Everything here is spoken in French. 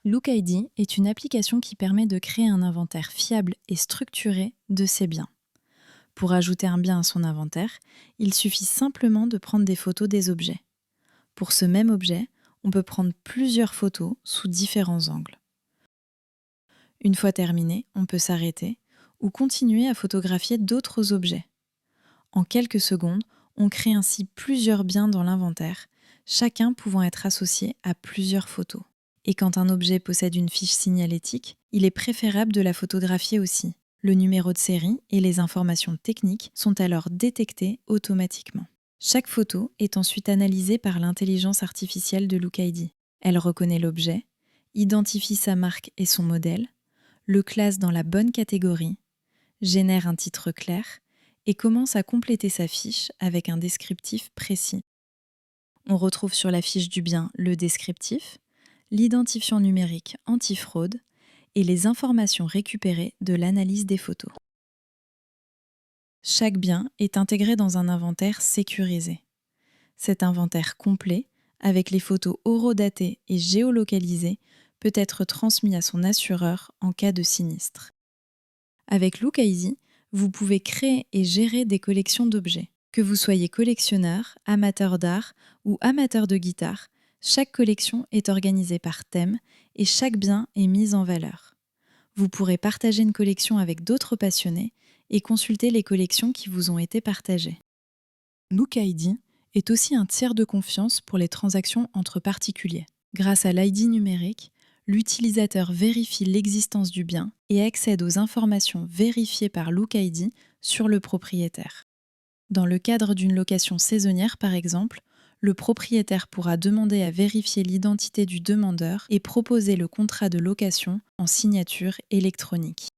LookID est une application qui permet de créer un inventaire fiable et structuré de ses biens. Pour ajouter un bien à son inventaire, il suffit simplement de prendre des photos des objets. Pour ce même objet, on peut prendre plusieurs photos sous différents angles. Une fois terminé, on peut s'arrêter ou continuer à photographier d'autres objets. En quelques secondes, on crée ainsi plusieurs biens dans l'inventaire, chacun pouvant être associé à plusieurs photos. Et quand un objet possède une fiche signalétique, il est préférable de la photographier aussi. Le numéro de série et les informations techniques sont alors détectées automatiquement. Chaque photo est ensuite analysée par l'intelligence artificielle de LookID. Elle reconnaît l'objet, identifie sa marque et son modèle, le classe dans la bonne catégorie, génère un titre clair et commence à compléter sa fiche avec un descriptif précis. On retrouve sur la fiche du bien le descriptif, l'identifiant numérique antifraude et les informations récupérées de l'analyse des photos. Chaque bien est intégré dans un inventaire sécurisé. Cet inventaire complet, avec les photos horodatées et géolocalisées, peut être transmis à son assureur en cas de sinistre. Avec LookID, vous pouvez créer et gérer des collections d'objets. Que vous soyez collectionneur, amateur d'art ou amateur de guitare, chaque collection est organisée par thème et chaque bien est mis en valeur. Vous pourrez partager une collection avec d'autres passionnés et consulter les collections qui vous ont été partagées. LookID est aussi un tiers de confiance pour les transactions entre particuliers. Grâce à l'ID numérique, l'utilisateur vérifie l'existence du bien et accède aux informations vérifiées par LookID sur le propriétaire. Dans le cadre d'une location saisonnière, par exemple, le propriétaire pourra demander à vérifier l'identité du demandeur et proposer le contrat de location en signature électronique.